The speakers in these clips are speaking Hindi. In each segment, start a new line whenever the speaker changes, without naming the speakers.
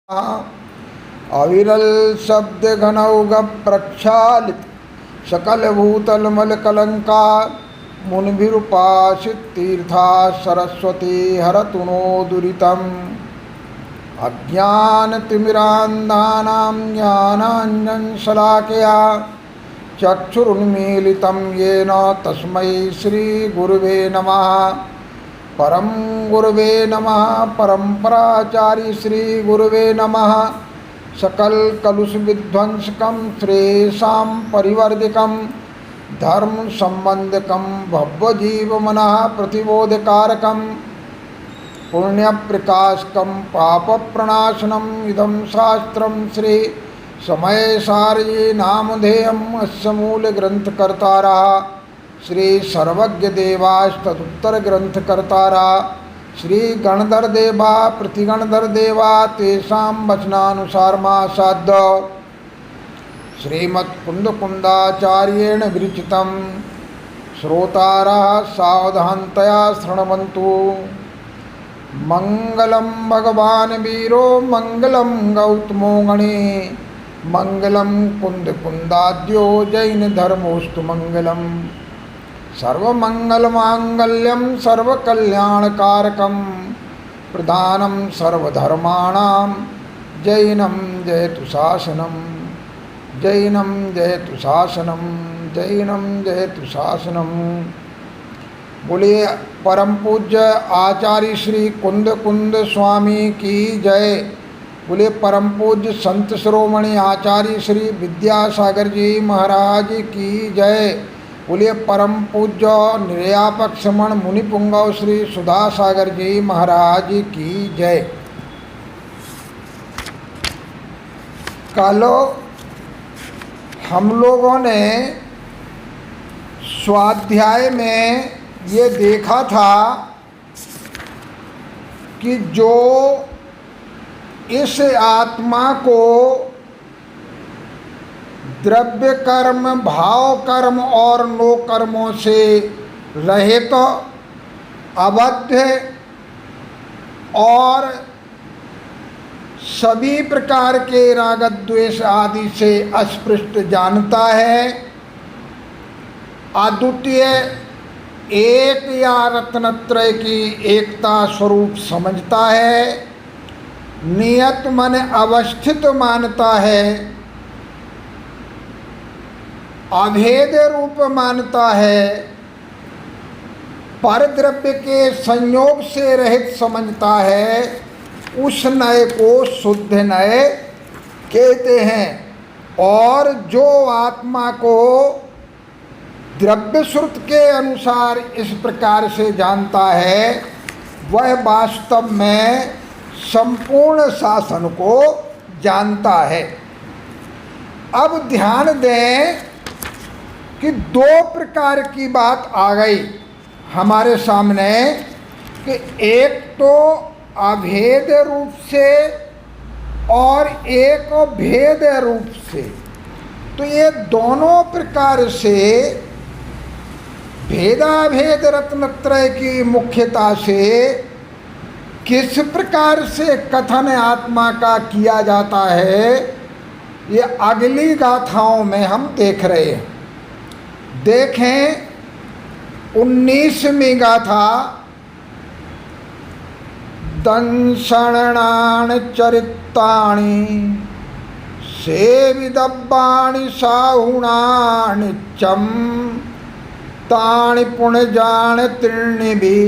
अविरल शब्द घनौघ प्रक्षालित सकल भूतल मल कलंका मुनिभिरुपासित तीर्था सरस्वती हरतु नो दुरितम् अज्ञानतिमिरान्धानां ज्ञानाञ्जनशलाकया चक्षुरुन्मीलितं येन तस्मै श्रीगुरुवे नमः। परम गुरुवे नमः। परम्पराचारी श्री गुरुवे नमः। सकल कलुष विध्वंसकं श्रेयसां परिवर्धिकं धर्म संबंधकं भवजीवमनः प्रतिबोधकारकं पुण्य प्रकाशकं पाप प्रणाशनम् इदं शास्त्रं श्री समय सारये नामधेयम् अस्य मूल ग्रंथकर्तारः श्री सर्वज्ञ देवास्तदुत्तर ग्रंथकर्तारा श्री गणधर देवा प्रतिगणधर देवा तेषां वचनानुसारमासाद्य श्रीमत्कुन्दकुन्दाचार्येण विरचितं श्रोतारः सावधानतया शृण्वन्तु। मंगलम भगवान वीरो मंगलम गौतमो गणे मंगलम कुन्दकुन्दाद्यो जैन धर्मोस्तु मंगलम। सर्वमंगलमांगल्यं सर्वकल्याणकारकं प्रधानं सर्वधर्माणां जैनं जयतु शासनं जैनं जयतु शासनं जैनं जयतु शासनं। बोलिए परम पूज्य आचार्य श्री कुंद कुंद स्वामी की जय। बोलिए परम पूज्य संत शिरोमणि आचार्य श्री विद्यासागर जी महाराज की जय। बोलिए परम पूज्य निर्यापक श्रमण मुनि पुंगव श्री सुधासागर जी महाराज की जय। कल हम लोगों ने स्वाध्याय में ये देखा था कि जो इस आत्मा को द्रव्य कर्म भाव कर्म और नो कर्मों से रहित अबद्ध और सभी प्रकार के राग द्वेष आदि से अस्पृष्ट जानता है, अद्वितीय एक या रत्नत्रय की एकता स्वरूप समझता है, नियत मन अवस्थित मानता है, अभेद रूप मानता है, पर द्रव्य के संयोग से रहित समझता है। उस नय को शुद्ध नय कहते हैं। और जो आत्मा को द्रव्य श्रुत के अनुसार इस प्रकार से जानता है वह वास्तव में संपूर्ण शासन को जानता है। अब ध्यान दें कि दो प्रकार की बात आ गई हमारे सामने कि एक तो अभेद रूप से और एक भेद रूप से। तो ये दोनों प्रकार से भेदाभेद रत्नत्रय की मुख्यता से किस प्रकार से कथन आत्मा का किया जाता है ये अगली गाथाओं में हम देख रहे हैं। देखें 19वीं गाथा। दंशणान चरितानि सेविदब्बाणि साहुणानि चं तानि पुण्यजान त्रीणिभि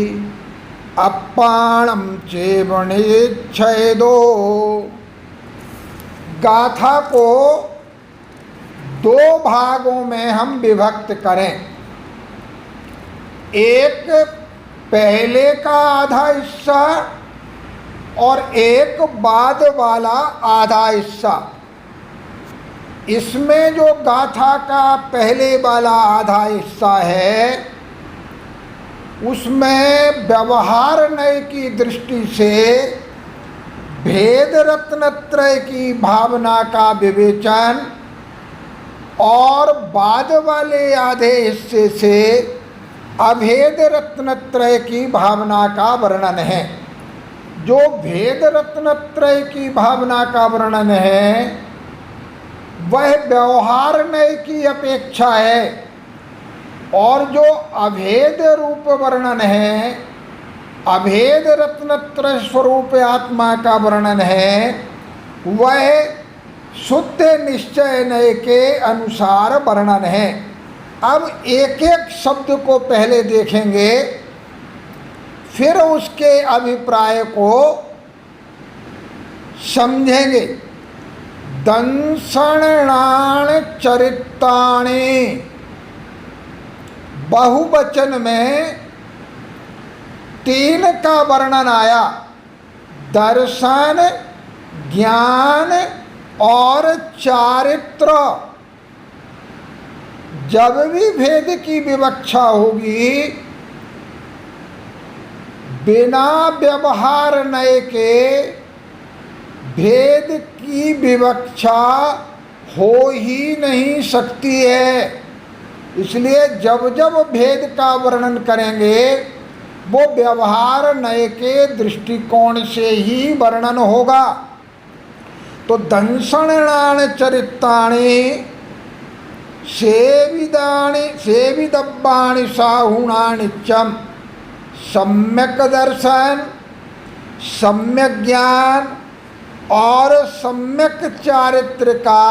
अप्पाणं चेवणेच्छेदो। गाथा को दो भागों में हम विभक्त करें। एक पहले का आधा हिस्सा और एक बाद वाला आधा हिस्सा। इसमें जो गाथा का पहले वाला आधा हिस्सा है उसमें व्यवहार नय की दृष्टि से भेद रत्नत्रय की भावना का विवेचन और बाद वाले आधे हिस्से से अभेद रत्नत्रय की भावना का वर्णन है। जो भेद रत्नत्रय की भावना का वर्णन है वह व्यवहारनय की अपेक्षा है, और जो अभेद रूप वर्णन है, अभेद रत्नत्रय स्वरूप आत्मा का वर्णन है, वह शुद्ध निश्चय नय के अनुसार वर्णन है। अब एक एक शब्द को पहले देखेंगे, फिर उसके अभिप्राय को समझेंगे। दंसणाण चरिताणि, बहुवचन में 3 का वर्णन आया, दर्शन, ज्ञान और चारित्र। जब भी भेद की विवक्षा होगी, बिना व्यवहार नय के भेद की विवक्षा हो ही नहीं सकती है। इसलिए जब जब भेद का वर्णन करेंगे वो व्यवहार नय के दृष्टिकोण से ही वर्णन होगा। तो दंसणान चरितानि सेविदब्बाणि साहुणानि च, सम्यक दर्शन, सम्यक ज्ञान और सम्यक चारित्र का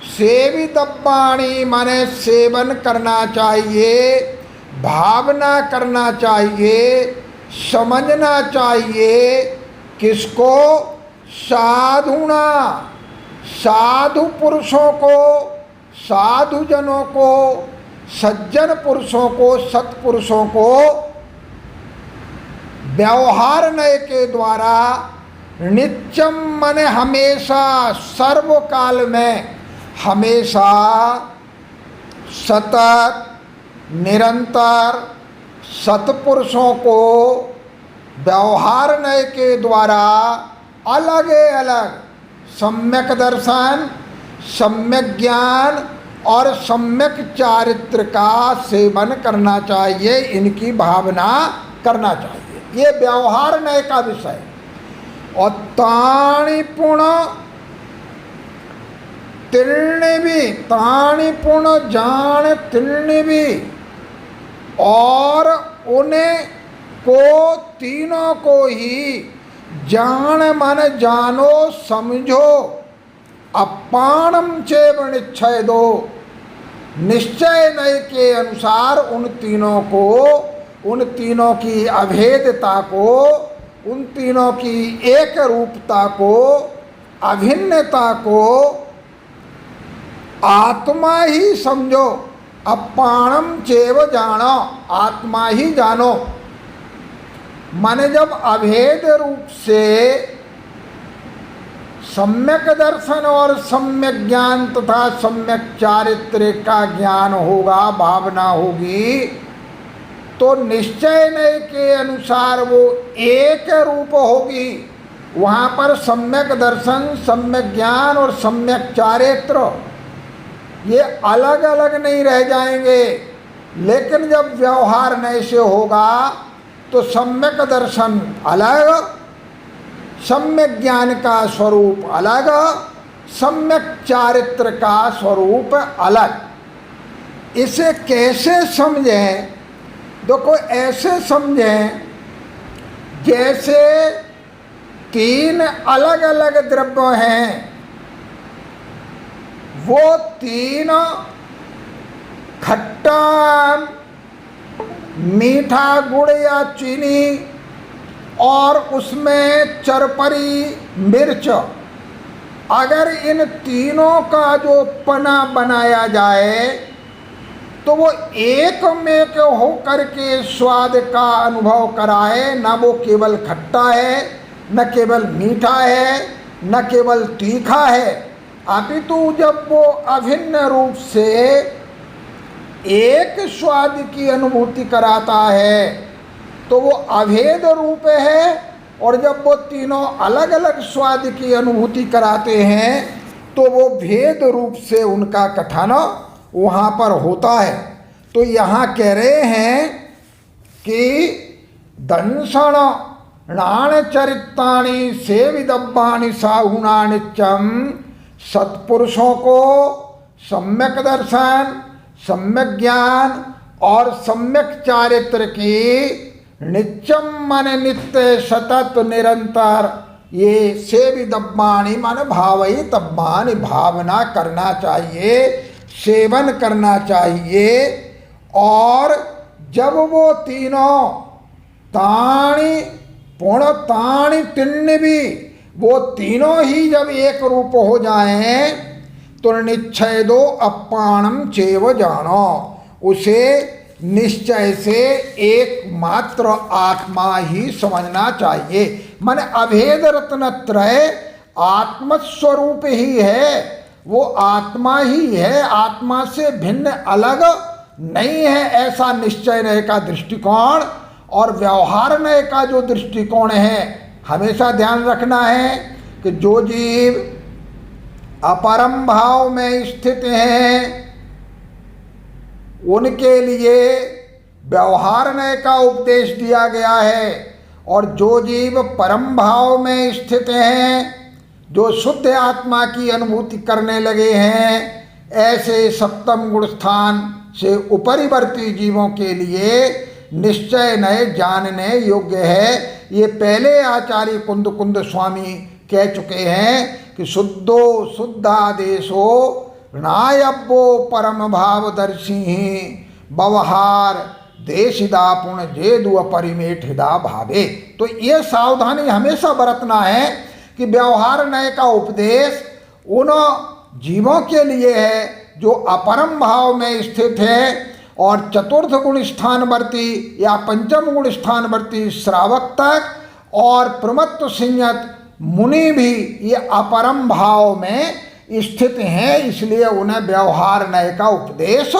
सेवितब्बाणि माने सेवन करना चाहिए, भावना करना चाहिए, समझना चाहिए। किसको? साधुना, साधु पुरुषों को, साधु जनों को, सज्जन पुरुषों को, सत्पुरुषों को व्यवहार नय के द्वारा नित्यम माने हमेशा, सर्वकाल में, हमेशा, सतत, निरंतर सत्पुरुषों को व्यवहार नय के द्वारा अलग अलग सम्यक दर्शन, सम्यक ज्ञान और सम्यक चारित्र का सेवन करना चाहिए, इनकी भावना करना चाहिए। ये व्यवहार नय का विषय। और तानि पुण तीर्ण भी, तानि पुण जान तीर्ण भी, और उन्हें को, तीनों को ही जान मन जानो समझो, अपाणम चैव निश्चय दो, निश्चय नय के अनुसार उन तीनों को, उन तीनों की अभेदता को, उन तीनों की एक रूपता को, अभिन्नता को आत्मा ही समझो। अपाणम चैव जानो, आत्मा ही जानो। माने जब अभेद रूप से सम्यक दर्शन और सम्यक ज्ञान तथा सम्यक चारित्र का ज्ञान होगा, भावना होगी, तो निश्चय नय के अनुसार वो एक रूप होगी। वहाँ पर सम्यक दर्शन, सम्यक ज्ञान और सम्यक चारित्र ये अलग अलग नहीं रह जाएंगे। लेकिन जब व्यवहार नय से होगा तो सम्यक दर्शन अलग, सम्यक ज्ञान का स्वरूप अलग, सम्यक चारित्र का स्वरूप अलग। इसे कैसे समझें? देखो, ऐसे समझें जैसे 3 अलग अलग द्रव्य हैं, वो 3 खट्टा, मीठा गुड़ या चीनी और उसमें चरपरी मिर्च, अगर इन तीनों का जो पना बनाया जाए तो वो एक में होकर के स्वाद का अनुभव कराए। न वो केवल खट्टा है, न केवल मीठा है, न केवल तीखा है, अपितु जब वो अभिन्न रूप से एक स्वाद की अनुभूति कराता है तो वो अभेद रूप है। और जब वो तीनों अलग अलग स्वाद की अनुभूति कराते हैं तो वो भेद रूप से उनका कथन वहाँ पर होता है। तो यहाँ कह रहे हैं कि दंसन नाणचरितानि सेविदब्बानि साहुना नित्यम। सत्पुरुषों को सम्यक दर्शन, सम्यक ज्ञान और सम्यक चारित्र की नित्यम मन नित्य सतत निरंतर ये सेविदब्बानि मन भावई तब्बानि भावना करना चाहिए, सेवन करना चाहिए। और जब वो तीनों ताणी पुण ताणी तिन्न भी वो तीनों ही जब एक रूप हो जाएं तो निश्चय दो अपाणम चेव जानो, उसे निश्चय से एकमात्र आत्मा ही समझना चाहिए। मन अभेद रत्नत्रय आत्मस्वरूप ही है, वो आत्मा ही है, आत्मा से भिन्न अलग नहीं है, ऐसा निश्चय नय का दृष्टिकोण और व्यवहार नय का जो दृष्टिकोण है, हमेशा ध्यान रखना है कि जो जीव अपरम भाव में स्थित हैं उनके लिए व्यवहार नय का उपदेश दिया गया है, और जो जीव परम भाव में स्थित हैं, जो शुद्ध आत्मा की अनुभूति करने लगे हैं, ऐसे सप्तम गुण स्थान से उपरिवर्ती जीवों के लिए निश्चय नय जानने योग्य है। ये पहले आचार्य कुंद कुंद स्वामी कह चुके हैं कि शुद्धो शुद्धादेशो नायब्बो परम भावदर्शी व्यवहार देशिदा पुण्य जेदु अपरिमेठिदा भावे। तो ये सावधानी हमेशा बरतना है कि व्यवहार नय का उपदेश उन जीवों के लिए है जो अपरम भाव में स्थित है, और चतुर्थ गुण स्थानवर्ती या पंचम गुण स्थानवर्ती श्रावक तक और प्रमत्त संयत मुनि भी ये अपरम भाव में स्थित हैं, इसलिए उन्हें व्यवहार नय का उपदेश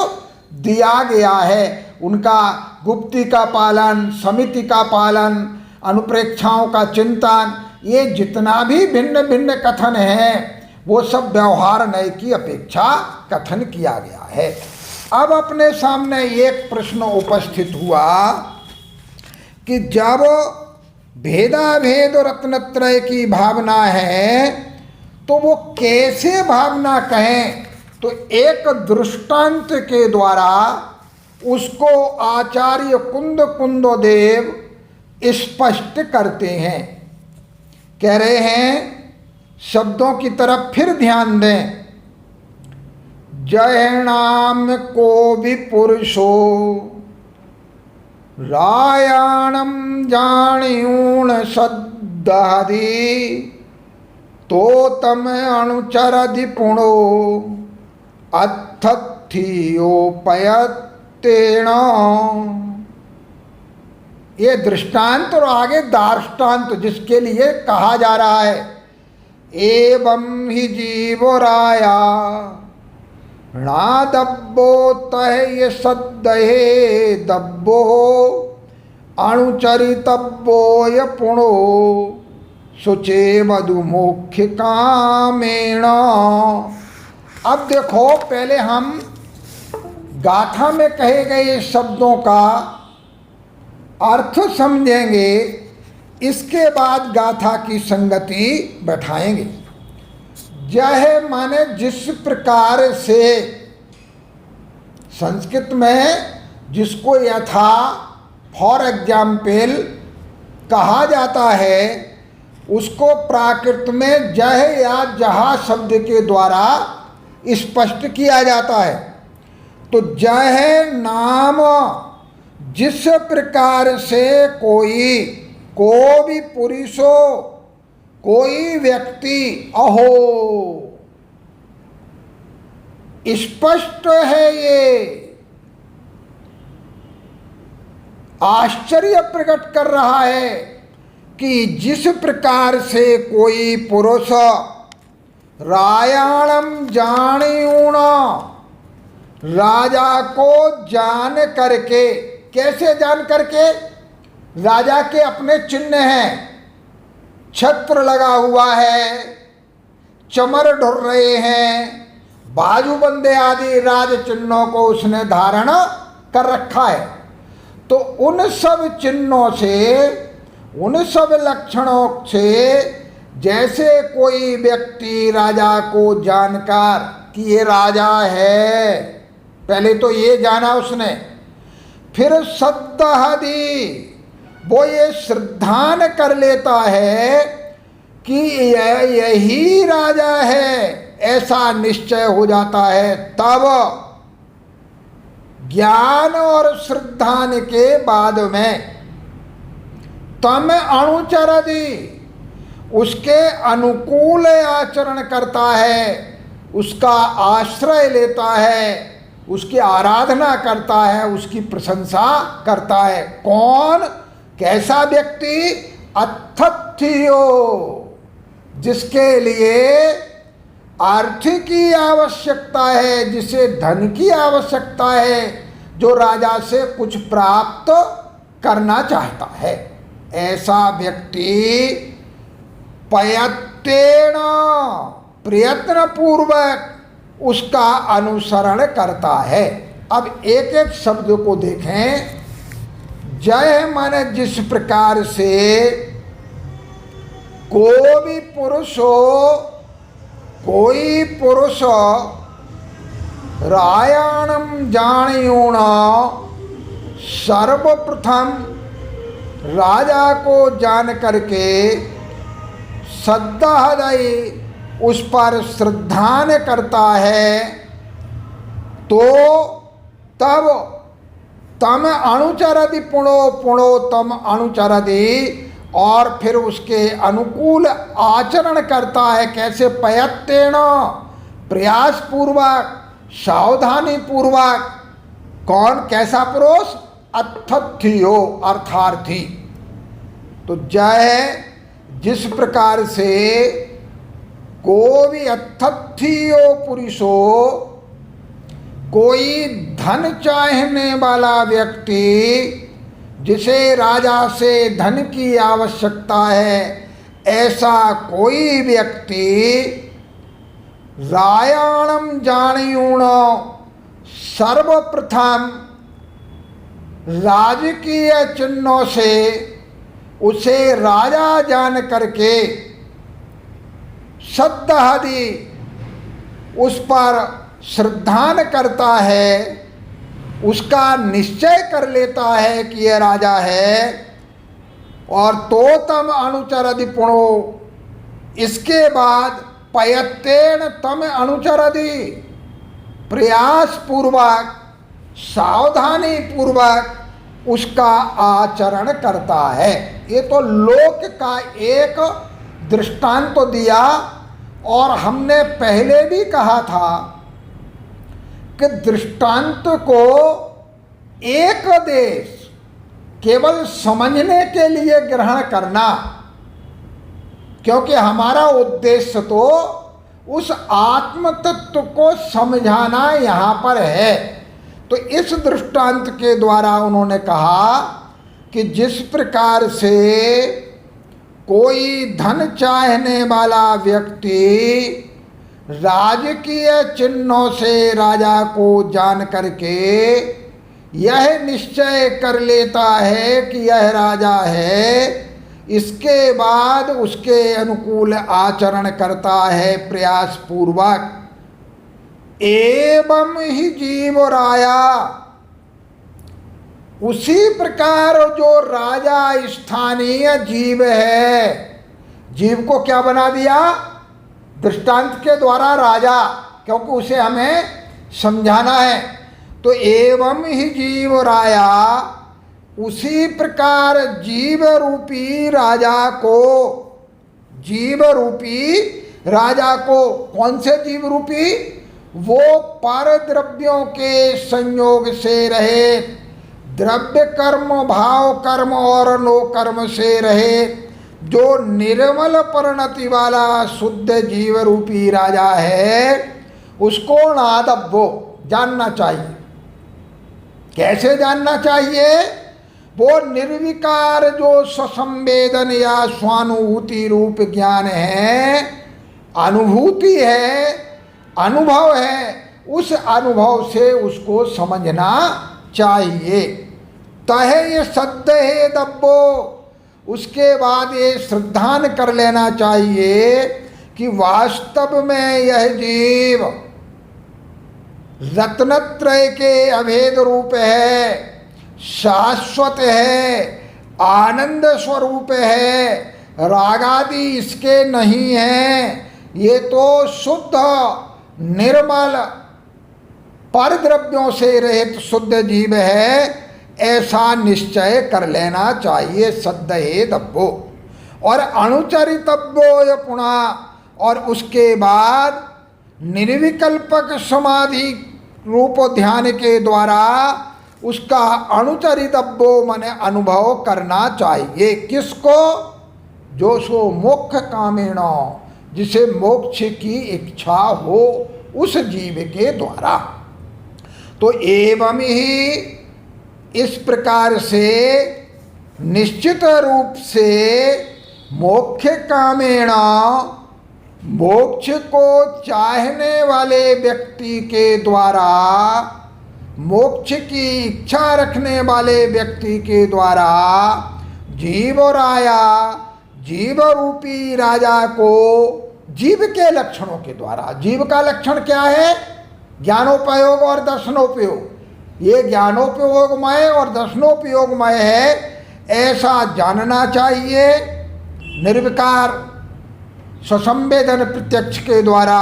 दिया गया है। उनका गुप्ति का पालन, समिति का पालन, अनुप्रेक्षाओं का चिंतन, ये जितना भी भिन्न भिन्न कथन है वो सब व्यवहार नय की अपेक्षा कथन किया गया है। अब अपने सामने एक प्रश्न उपस्थित हुआ कि जब भेदाभेद रत्नत्रय की भावना है तो वो कैसे भावना कहें, तो एक दृष्टांत के द्वारा उसको आचार्य कुंद कुंदोदेव स्पष्ट करते हैं। कह रहे हैं, शब्दों की तरफ फिर ध्यान दें। जयनाम को भी पुरुषो रायाणम जाणियूण सद्दादि तो तम अणुचरदि पुणो अत्थियोपयतेण। ये दृष्टांत और आगे दार्ष्टान्त जिसके लिए कहा जा रहा है। एवं ही जीवराया ना दब्बो तह ये सद्दहे दब्बो अणुचरितब्बो य पुणो सुचे मधुमुख्य कामेण। अब देखो, पहले हम गाथा में कहे गए शब्दों का अर्थ समझेंगे, इसके बाद गाथा की संगति बैठाएंगे। जय माने जिस प्रकार से, संस्कृत में जिसको यथा फॉर एग्जाम्पल कहा जाता है उसको प्राकृत में जय या जहा शब्द के द्वारा स्पष्ट किया जाता है। तो जय नाम जिस प्रकार से कोई को भी पुरुषो, कोई व्यक्ति, अहो स्पष्ट है, ये आश्चर्य प्रकट कर रहा है कि जिस प्रकार से कोई पुरुष रायाणम जानियूण, राजा को जान करके, कैसे जान करके, राजा के अपने चिन्ह हैं, छत्र लगा हुआ है, चमर ढुर रहे हैं, बाजूबंदे आदि राज चिन्हों को उसने धारण कर रखा है। तो उन सब चिन्हों से उन सब लक्षणों से जैसे कोई व्यक्ति राजा को जानकर कि ये राजा है, पहले तो ये जाना उसने, फिर सद्दहदी वो ये श्रद्धान कर लेता है कि यही राजा है, ऐसा निश्चय हो जाता है, तब ज्ञान और श्रद्धान के बाद में तम अनुचरति उसके अनुकूल आचरण करता है, उसका आश्रय लेता है, उसकी आराधना करता है, उसकी प्रशंसा करता है। कौन? कैसा व्यक्ति? अथत्थियो, जिसके लिए अर्थ की आवश्यकता है, जिसे धन की आवश्यकता है, जो राजा से कुछ प्राप्त करना चाहता है, ऐसा व्यक्ति प्रयत्न प्रयत्न पूर्वक उसका अनुसरण करता है। अब एक एक शब्द को देखें। जय मन जिस प्रकार से कोई पुरुष रायाणम जानियूण सर्वप्रथम राजा को जान करके सद्दहदयी उस पर श्रद्धान करता है, तो तब तम अनुचरति पुणो तम अनुचरति, और फिर उसके अनुकूल आचरण करता है। कैसे? प्रयत्न प्रयास पूर्वक, सावधानी पूर्वक। कौन? कैसा पुरुष? अथत्थियो अर्थार्थी। तो जय जिस प्रकार से कोई अथत्थियो पुरुषो, कोई धन चाहने वाला व्यक्ति, जिसे राजा से धन की आवश्यकता है, ऐसा कोई व्यक्ति रायाणम जानियूण सर्वप्रथम राजकीय चिन्हों से उसे राजा जान करके सद्दहदी उस पर श्रद्धान करता है, उसका निश्चय कर लेता है कि यह राजा है। और तो तम अनुचरति पुणो, इसके बाद प्रयत्न तम अनुचरति, प्रयास पूर्वक सावधानी पूर्वक उसका आचरण करता है। ये तो लोक का एक दृष्टांत तो दिया, और हमने पहले भी कहा था कि दृष्टांत को एक देश केवल समझने के लिए ग्रहण करना, क्योंकि हमारा उद्देश्य तो उस आत्म तत्व को समझाना यहाँ पर है। तो इस दृष्टांत के द्वारा उन्होंने कहा कि जिस प्रकार से कोई धन चाहने वाला व्यक्ति राजकीय चिन्हों से राजा को जान करके यह निश्चय कर लेता है कि यह राजा है, इसके बाद उसके अनुकूल आचरण करता है प्रयास पूर्वक। एवं ही जीव राया, उसी प्रकार जो राजा स्थानीय जीव है, जीव को क्या बना दिया? दृष्टांत के द्वारा राजा, क्योंकि उसे हमें समझाना है। तो एवं ही जीव राया, उसी प्रकार जीव रूपी राजा को, जीव रूपी राजा को, कौन से जीव रूपी? वो पर द्रव्यों के संयोग से रहे, द्रव्य कर्म भाव कर्म और नो कर्म से रहे, जो निर्मल परिणति वाला शुद्ध जीव रूपी राजा है, उसको नादब्बो जानना चाहिए। कैसे जानना चाहिए? वो निर्विकार जो स्वसंवेदन या स्वानुभूति रूप ज्ञान है, अनुभूति है, अनुभव है, उस अनुभव से उसको समझना चाहिए। तहे ये सद्य है दब्बो, उसके बाद ये श्रद्धान कर लेना चाहिए कि वास्तव में यह जीव रत्नत्रय के अभेद रूप है, शाश्वत है, आनंद स्वरूप है, रागादि इसके नहीं है। ये तो शुद्ध निर्मल परद्रव्यों से रहित शुद्ध जीव है, ऐसा निश्चय कर लेना चाहिए। सद्दहे दब्बो और अनुचरितव्यो पुनः, और उसके बाद निर्विकल्पक समाधि रूप ध्यान के द्वारा उसका अनुचरितव्यो माने अनुभव करना चाहिए। किसको? जो सो मोक्ष कामेणो, जिसे मोक्ष की इच्छा हो, उस जीव के द्वारा। तो एवं ही इस प्रकार से निश्चित रूप से मोक्ष कामेण, मोक्ष को चाहने वाले व्यक्ति के द्वारा, मोक्ष की इच्छा रखने वाले व्यक्ति के द्वारा जीवराया, जीव रूपी राजा को जीव के लक्षणों के द्वारा, जीव का लक्षण क्या है? ज्ञानोपयोग और दर्शनोपयोग। ये ज्ञानोपयोगमय और दर्शनोपयोगमय है, ऐसा जानना चाहिए। निर्विकार स्वसंवेदन प्रत्यक्ष के द्वारा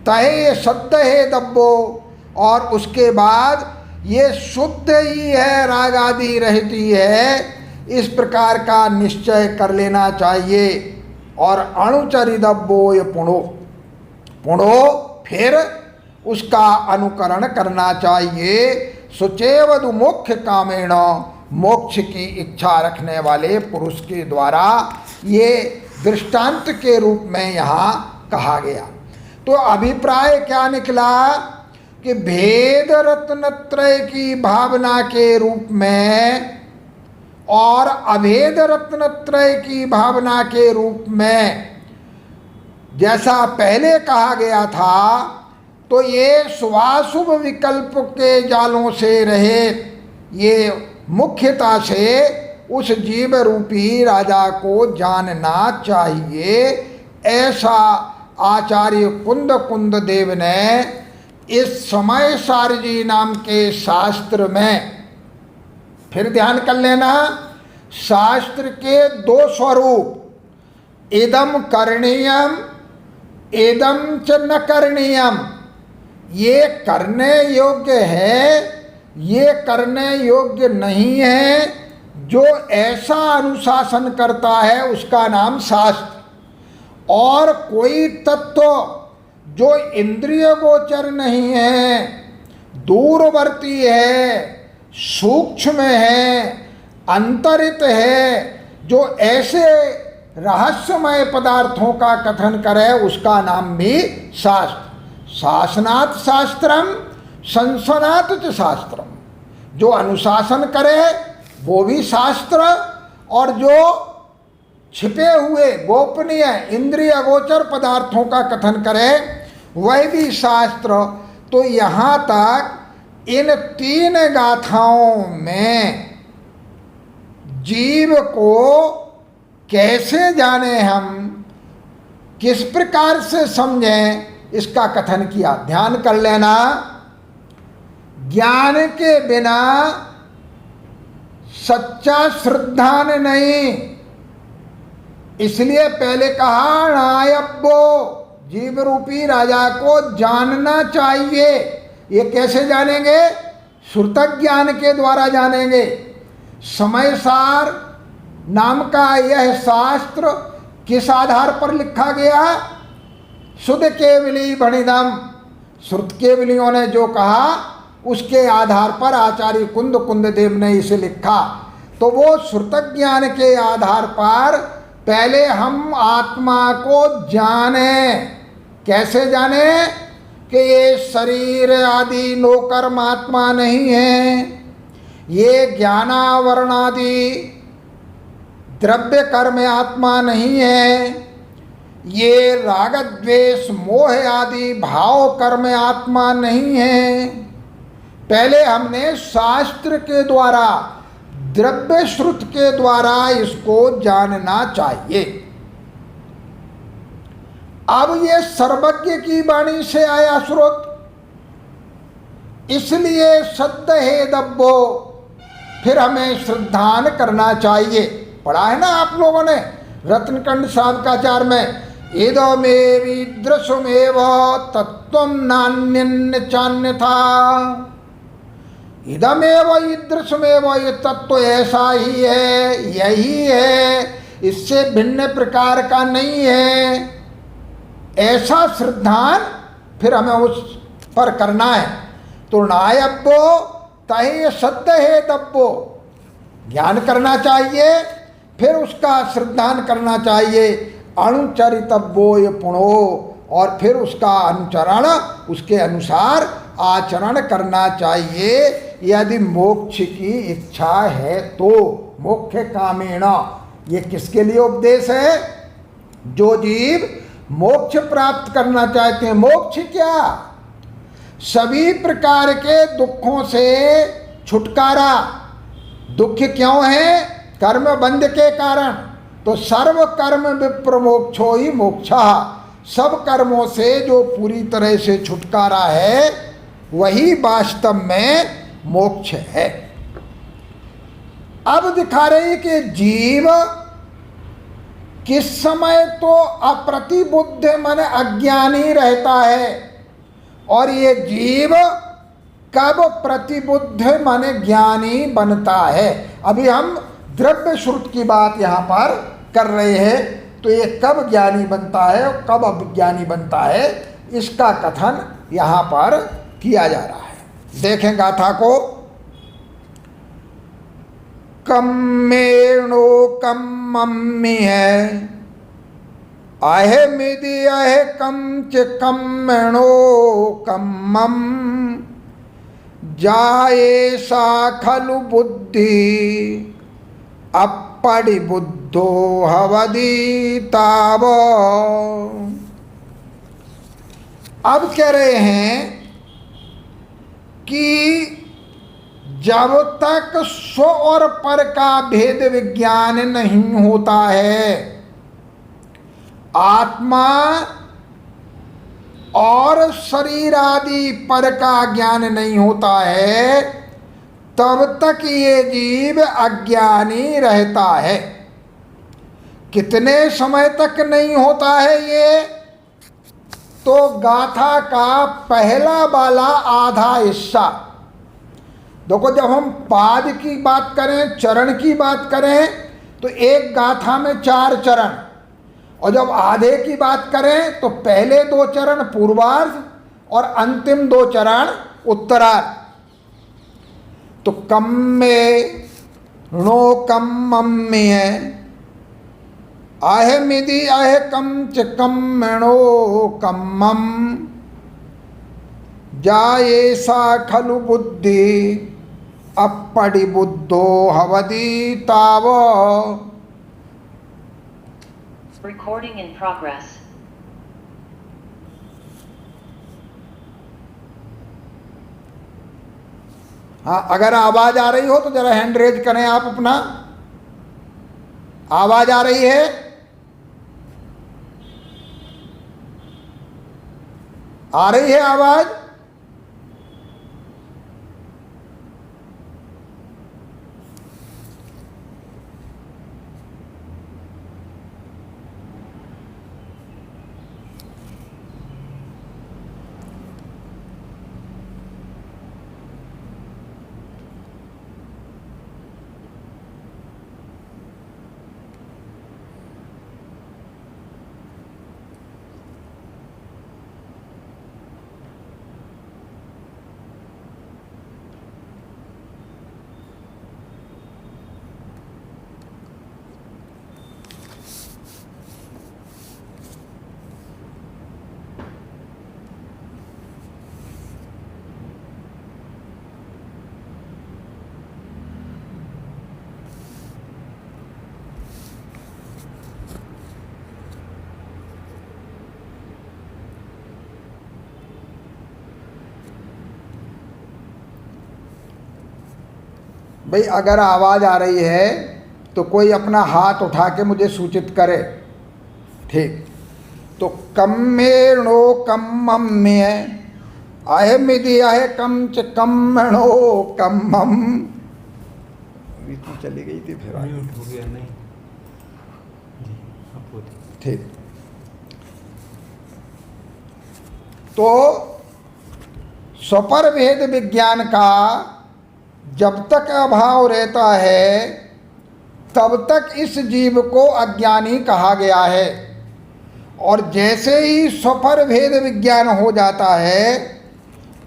तहे सद्दहे दब्बो, और उसके बाद ये शुद्ध ही है, राग आदि रहित ही है, इस प्रकार का निश्चय कर लेना चाहिए। और अणुचरिदब्बो ये पुणो, पुणो फिर उसका अनुकरण करना चाहिए। सुचेवदु मोक्ष कामेण, मोक्ष की इच्छा रखने वाले पुरुष के द्वारा, ये दृष्टांत के रूप में यहाँ कहा गया। तो अभिप्राय क्या निकला कि भेद रत्नत्रय की भावना के रूप में और अभेद रत्नत्रय की भावना के रूप में जैसा पहले कहा गया था, तो ये शुभाशुभ विकल्प के जालों से रहे, ये मुख्यता से उस जीव रूपी राजा को जानना चाहिए। ऐसा आचार्य कुंद देव ने इस समय सारजी नाम के शास्त्र में, फिर ध्यान कर लेना, शास्त्र के दो स्वरूप, इदम करणीयम इदम च न करणीयम, ये करने योग्य है, ये करने योग्य नहीं है। जो ऐसा अनुशासन करता है उसका नाम शास्त्र। और कोई तत्व जो इंद्रिय गोचर नहीं है, दूरवर्ती है, सूक्ष्म है, अंतरित है, जो ऐसे रहस्यमय पदार्थों का कथन करे, उसका नाम भी शास्त्र। शासनात् शास्त्रम संसनात् च शास्त्रम, जो अनुशासन करे वो भी शास्त्र, और जो छिपे हुए गोपनीय इंद्रिय गोचर पदार्थों का कथन करे वह भी शास्त्र। तो यहाँ तक इन तीन गाथाओं में जीव को कैसे जाने, हम किस प्रकार से समझें, इसका कथन किया। ध्यान कर लेना, ज्ञान के बिना सच्चा श्रद्धान नहीं, इसलिए पहले कहा नायब्बो, जीव रूपी राजा को जानना चाहिए। ये कैसे जानेंगे? श्रुतक ज्ञान के द्वारा जानेंगे। समय सार नाम का यह शास्त्र किस आधार पर लिखा गया? शुद्ध केवली भणिदम, श्रुत केवलियों ने जो कहा उसके आधार पर आचार्य कुंद देव ने इसे लिखा। तो वो श्रुतक ज्ञान के आधार पर पहले हम आत्मा को जाने। कैसे जाने? कि ये शरीर आदि नौकर्म आत्मा नहीं है, ये ज्ञानावरण आदि द्रव्य कर्म आत्मा नहीं है, ये राग द्वेष मोह आदि भाव कर्म आत्मा नहीं है। पहले हमने शास्त्र के द्वारा द्रव्य श्रुत के द्वारा इसको जानना चाहिए। अब ये सर्वज्ञ की वाणी से आया श्रुत, इसलिए सत्य है दब्बो, फिर हमें श्रद्धान करना चाहिए। पढ़ा है ना आप लोगों ने रत्नकंड साधकाचार में, इदमेवीदृशमेव तत्त्वं नान्यन्न चान्यथा। इदमेव ईदृशमेव, ये तत्व ऐसा ही है, यही है, इससे भिन्न प्रकार का नहीं है, ऐसा श्रद्धान फिर हमें उस पर करना है। तो नायब्बो तहे सत्य है तब्बो, ज्ञान करना चाहिए, फिर उसका श्रद्धान करना चाहिए। अनुचरितव्यो ये पुणो, और फिर उसका अनुचरण, उसके अनुसार आचरण करना चाहिए यदि मोक्ष की इच्छा है तो। मोक्ष कामेण, ये किसके लिए उपदेश है? जो जीव मोक्ष प्राप्त करना चाहते हैं। मोक्ष क्या? सभी प्रकार के दुखों से छुटकारा। दुख क्यों है? कर्म बंध के कारण। तो सर्व कर्म विप्रमोक्षो ही मोक्षा, सब कर्मों से जो पूरी तरह से छुटकारा है वही वास्तव में मोक्ष है। अब दिखा रही कि जीव किस समय तो अप्रतिबुद्ध मन अज्ञानी रहता है, और ये जीव कब प्रतिबुद्ध मन ज्ञानी बनता है। अभी हम द्रव्य श्रुत की बात यहाँ पर कर रहे हैं, तो ये कब ज्ञानी बनता है और कब अज्ञानी बनता है, इसका कथन यहाँ पर किया जा रहा है। देखें गाथा को। कम्मेणो कम्मम्मि है, आहे मिदि आहे कम च कम्मेणो कम्मम, जाये सा खलु बुद्धि अपड़ि बुद्धो हवदी ताव। अब कह रहे हैं कि जब तक स्व और पर का भेद विज्ञान नहीं होता है, आत्मा और शरीर आदि पर का ज्ञान नहीं होता है, तब तक ये जीव अज्ञानी रहता है। कितने समय तक नहीं होता है ये? तो गाथा का पहला वाला आधा हिस्सा देखो। जब हम पाद की बात करें, चरण की बात करें, तो एक गाथा में 4 चरण, और जब आधे की बात करें तो पहले 2 चरण पूर्वार्ध और अंतिम 2 चरण उत्तरार्ध। तो कम्मे णो कम्मम्मि है, आहे मिदि आहे कम च कम्मेणो कम्मम, जाये सा खलु बुद्धि अपड़ि बुद्धो हवदी ताव।
Recording in progress.
हाँ, अगर आवाज आ रही हो तो जरा हैंड रेज करें आप अपना। आवाज आ रही है? आ रही है आवाज? भाई अगर आवाज़ आ रही है तो कोई अपना हाथ उठा के मुझे सूचित करे। ठीक, तो कम्मेणो कम्मम्य अहमिति अह कम च कम्मणो कम्मम। बीच में चली गई थी फिर
म्यूट हो गया नहीं जी, अब बोलिए।
ठीक, तो स्वपर भेद विज्ञान का जब तक अभाव रहता है तब तक इस जीव को अज्ञानी कहा गया है, और जैसे ही स्वपर भेद विज्ञान हो जाता है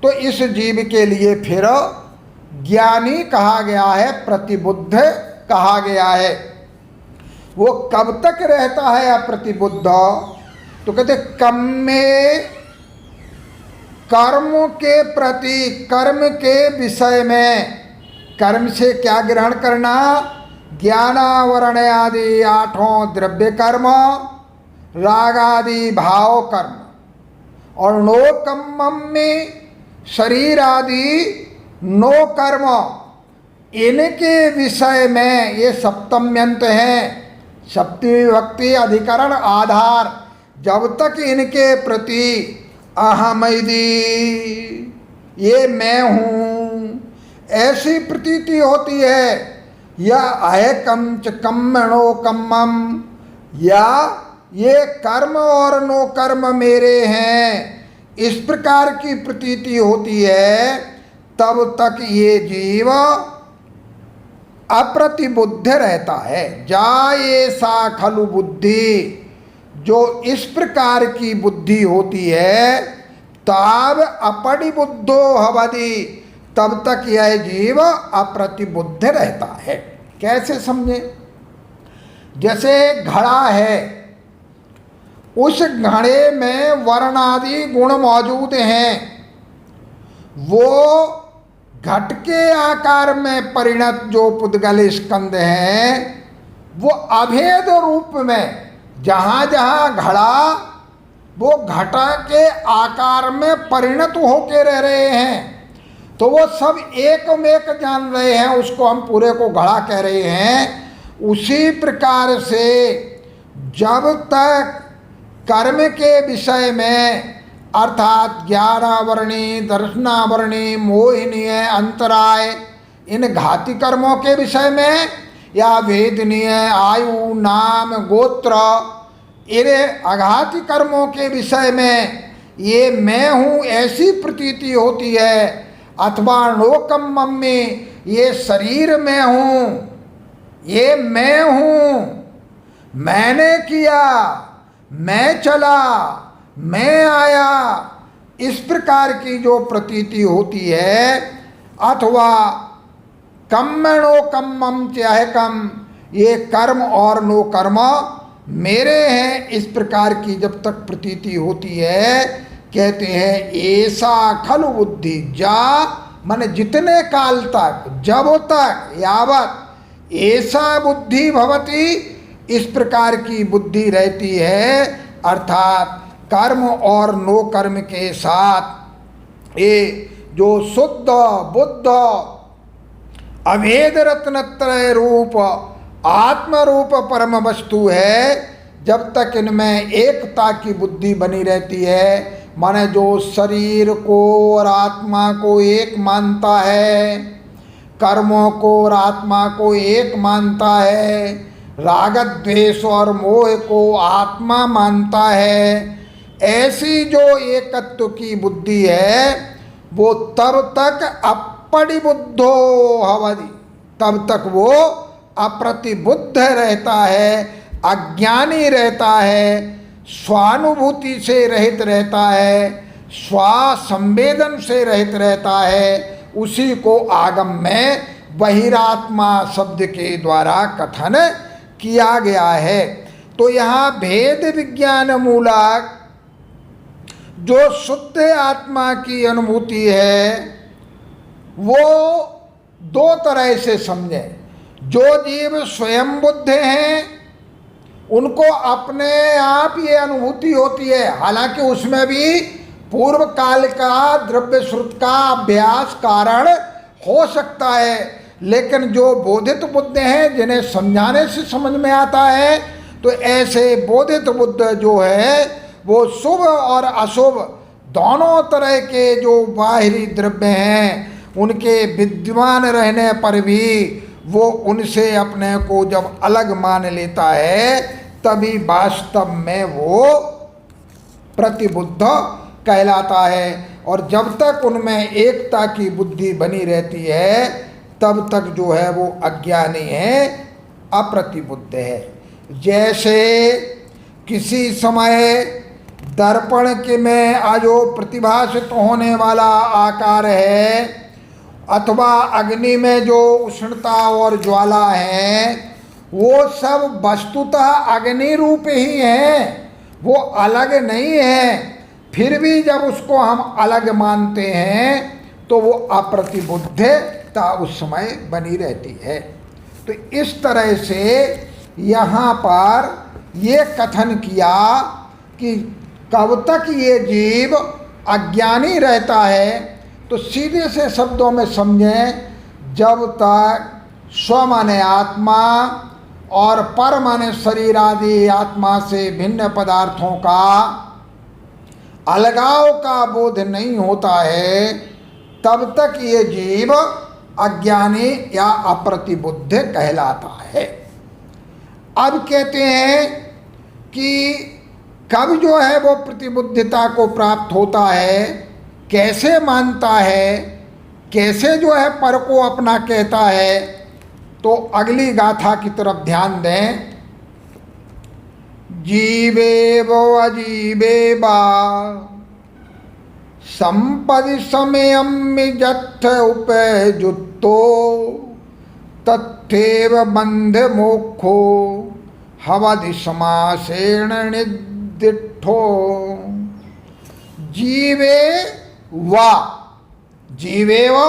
तो इस जीव के लिए फिर ज्ञानी कहा गया है, प्रतिबुद्ध कहा गया है। वो कब तक रहता है अप्रतिबुद्ध? तो कहते कम्मे, कर्म के प्रति, कर्म के विषय में, कर्म से क्या ग्रहण करना? ज्ञानावरण आदि 8 द्रव्य कर्म, राग आदि भाव कर्म, और नो कम्मम में शरीर आदि 9 कर्म, इनके विषय में ये सप्तम्यंत हैं, सप्तमी विभक्ति अधिकरण आधार। जब तक इनके प्रति अहमैदी, ये मैं हूँ, ऐसी प्रतीति होती है, या अह कम च कम्मणो कम्मम, या ये कर्म और नो कर्म मेरे हैं, इस प्रकार की प्रतीति होती है, तब तक ये जीव अप्रतिबुद्ध रहता है। जाये सा खलु बुद्धि, जो इस प्रकार की बुद्धि होती है, ताब अपरिबुद्धो हवति, तब तक यह जीव अप्रतिबुद्ध रहता है। कैसे समझे? जैसे घड़ा है, उस घड़े में वर्णादि गुण मौजूद हैं, वो घट के आकार में परिणत जो पुद्गल स्कंद हैं, वो अभेद रूप में जहाँ जहाँ घड़ा वो घटा के आकार में परिणत होके रह रहे हैं, तो वो सब एकमेक जान रहे हैं, उसको हम पूरे को घड़ा कह रहे हैं। उसी प्रकार से जब तक कर्म के विषय में, अर्थात ज्ञानावरणी, दर्शनावरणी, मोहिनीय, अंतराय, इन घाती कर्मों के विषय में, या वेदनीय, आयु, नाम, गोत्र, इन अघाती कर्मों के विषय में ये मैं हूँ ऐसी प्रतीति होती है, अथवा नोकम्मम में ये शरीर में हूँ, ये मैं हूँ, मैंने किया, मैं चला, मैं आया, इस प्रकार की जो प्रतीति होती है, अथवा कम्मणो कम्मम चाहे कम, ये कर्म और नो कर्म मेरे हैं, इस प्रकार की जब तक प्रतीति होती है, कहते हैं ऐसा खलु बुद्धि। जा मन जितने काल तक, जब तक, यावत, ऐसा बुद्धि भवति, इस प्रकार की बुद्धि रहती है, अर्थात कर्म और नो कर्म के साथ ये जो शुद्ध बुद्ध अभेद रत्नत्रय रूप आत्म रूप परम वस्तु है, जब तक इनमें एकता की बुद्धि बनी रहती है, माने जो शरीर को और आत्मा को एक मानता है, कर्मों को और आत्मा को एक मानता है, राग द्वेष और मोह को आत्मा मानता है, ऐसी जो एकत्व की बुद्धि है, वो तब तक अपरिबुद्धो हवति, तब तक वो अप्रतिबुद्ध रहता है, अज्ञानी रहता है, स्वानुभूति से रहित रहता है, स्वासंवेदन से रहित रहता है। उसी को आगम में बहिरात्मा शब्द के द्वारा कथन किया गया है। तो यहाँ भेद विज्ञान मूलक जो शुद्ध आत्मा की अनुभूति है, वो 2 तरह से समझें। जो जीव स्वयं बुद्ध हैं, उनको अपने आप ये अनुभूति होती है, हालांकि उसमें भी पूर्व काल का द्रव्य श्रुत का अभ्यास कारण हो सकता है, लेकिन जो बोधित बुद्ध हैं, जिन्हें समझाने से समझ में आता है, तो ऐसे बोधित बुद्ध जो है वो शुभ और अशुभ दोनों तरह के जो बाहरी द्रव्य हैं उनके विद्यमान रहने पर भी वो उनसे अपने को जब अलग मान लेता है तभी वास्तव में वो प्रतिबुद्ध कहलाता है। और जब तक उनमें एकता की बुद्धि बनी रहती है तब तक जो है वो अज्ञानी है, अप्रतिबुद्ध है। जैसे किसी समय दर्पण के में जो प्रतिभासित होने वाला आकार है अथवा अग्नि में जो उष्णता और ज्वाला है वो सब वस्तुतः अग्नि रूप ही हैं, वो अलग नहीं है। फिर भी जब उसको हम अलग मानते हैं तो वो अप्रतिबुद्धता उस समय बनी रहती है। तो इस तरह से यहाँ पर ये कथन किया कि कब तक ये जीव अज्ञानी रहता है, तो सीधे से शब्दों में समझें, जब तक स्व माने आत्मा और पर माने शरीर आदि आत्मा से भिन्न पदार्थों का अलगाव का बोध नहीं होता है तब तक ये जीव अज्ञानी या अप्रतिबुद्ध कहलाता है। अब कहते हैं कि कब जो है वो प्रतिबुद्धता को प्राप्त होता है, कैसे मानता है, कैसे जो है पर को अपना कहता है, तो अगली गाथा की तरफ ध्यान दें। जीवेव अजीवेवा संपदि समयम जत्थ उपजुत्तो तथैव बंध मोक्षो हवदि समासेन निदिष्ठो। जीवे वा, जीवे व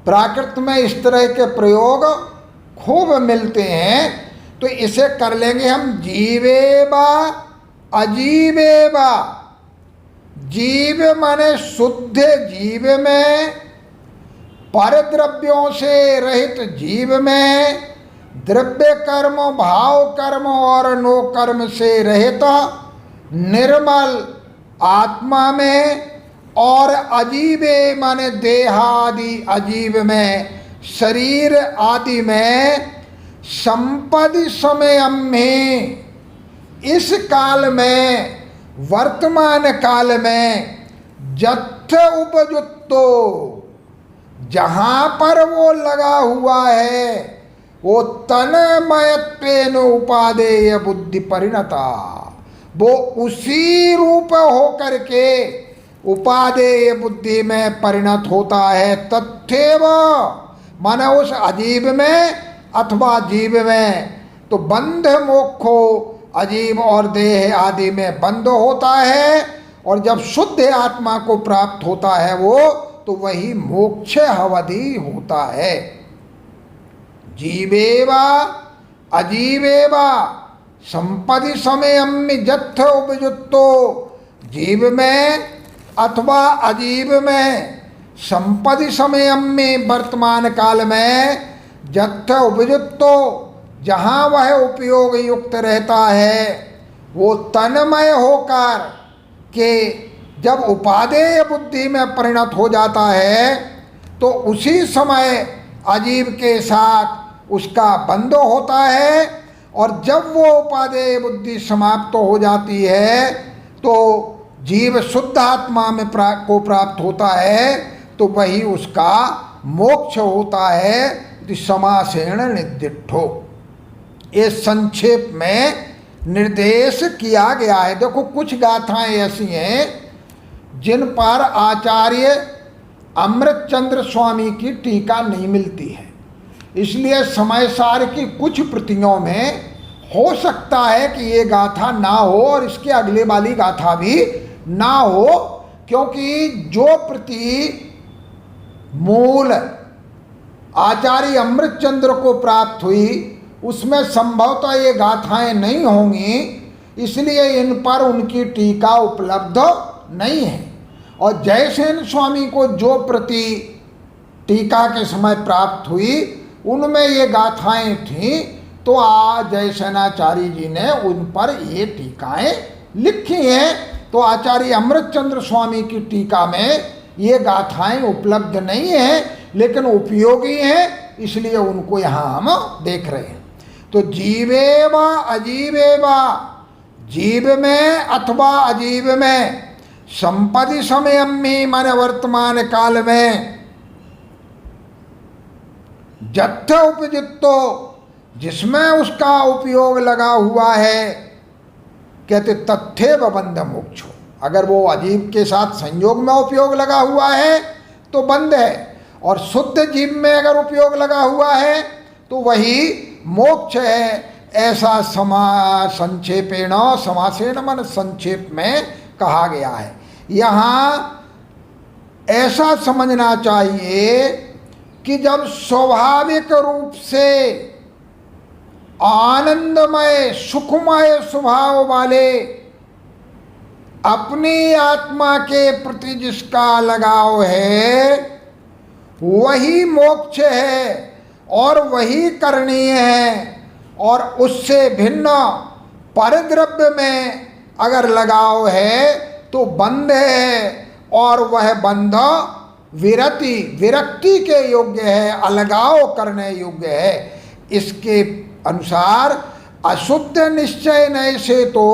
प्राकृत में इस तरह के प्रयोग खूब मिलते हैं, तो इसे कर लेंगे हम जीवे बा अजीवे बा। जीव माने शुद्ध जीव में, पर द्रव्यों से रहित जीव में, द्रव्य कर्म भाव कर्म और नो कर्म से रहित निर्मल आत्मा में, और अजीवे माने देहादि अजीव में, शरीर आदि में, संपदि समय में, इस काल में, वर्तमान काल में, जत्थ उपजुत्तो, जहाँ पर वो लगा हुआ है वो तन्मयत्वेन उपादेय बुद्धि परिणता, वो उसी रूप होकर के उपादेय बुद्धि में परिणत होता है। तथैव माने उस अजीव में अथवा जीव में, तो बंध मोक्षो, अजीव और देह आदि में बंध होता है, और जब शुद्ध आत्मा को प्राप्त होता है वो, तो वही मोक्ष अवधि होता है। जीवेवा अजीवेवा संपदि समयम जत्थ उपजुत्तो, जीव में अथवा अजीव में, संपदि समयम में वर्तमान काल में, जत्थ उपजुत्तो जहाँ वह उपयोग युक्त रहता है, वो तन्मय होकर के जब उपादेय बुद्धि में परिणत हो जाता है तो उसी समय अजीव के साथ उसका बंध होता है, और जब वो उपादेय बुद्धि समाप्त हो जाती है तो जीव शुद्ध आत्मा में को प्राप्त होता है, तो वही उसका मोक्ष होता है। समासेन निर्दिष्ठो, ये संक्षेप में निर्देश किया गया है। देखो कुछ गाथाएं ऐसी हैं जिन पर आचार्य अमृतचंद्र स्वामी की टीका नहीं मिलती है, इसलिए समय सार की कुछ प्रतियों में हो सकता है कि ये गाथा ना हो और इसके अगले वाली गाथा भी ना हो, क्योंकि जो प्रति मूल आचार्य अमृतचंद्र को प्राप्त हुई उसमें संभवतः ये गाथाएं नहीं होंगी, इसलिए इन पर उनकी टीका उपलब्ध नहीं है। और जयसेन स्वामी को जो प्रति टीका के समय प्राप्त हुई, उनमें ये गाथाएं थीं, तो आज जयसेनाचार्य जी ने उन पर ये टीकाएं लिखी हैं। तो आचार्य अमृतचंद्र स्वामी की टीका में ये गाथाएं उपलब्ध नहीं हैं, लेकिन उपयोगी हैं, इसलिए उनको यहाँ हम देख रहे हैं। तो जीवे व अजीवे व, जीव में अथवा अजीव में, संपदि समयम में मन वर्तमान काल में, जत्थ उपजित्तो, जिसमें उसका उपयोग लगा हुआ है, कहते तथ्य बंध मोक्षो। अगर वो अजीब के साथ संयोग में उपयोग लगा हुआ है तो बंध है, और शुद्ध जीव में अगर उपयोग लगा हुआ है तो वही मोक्ष है। ऐसा संक्षेपेण समासेन मन संक्षेप में कहा गया है। यहाँ ऐसा समझना चाहिए कि जब स्वाभाविक रूप से आनंदमय सुखमय स्वभाव वाले अपनी आत्मा के प्रति जिसका लगाव है वही मोक्ष है और वही करणीय है, और उससे भिन्न परद्रव्य में अगर लगाव है तो बंध है, और वह बंध विरक्ति के योग्य है, अलगाव करने योग्य है। इसके अनुसार अशुद्ध निश्चय नय से तो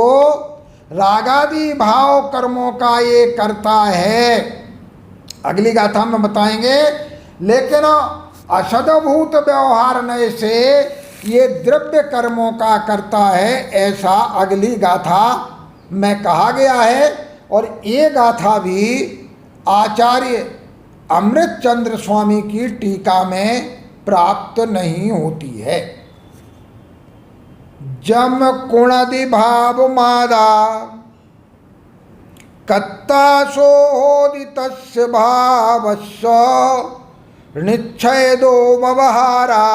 रागादि भाव कर्मों का ये करता है, अगली गाथा में बताएंगे। लेकिन असदभूत व्यवहार नय से ये द्रव्य कर्मों का करता है, ऐसा अगली गाथा में कहा गया है। और ये गाथा भी आचार्य अमृतचंद्र स्वामी की टीका में प्राप्त नहीं होती है। जम कुणदि भाव मादा कत्तासोदितस्य भावस्य निच्छेदो व्यवहारा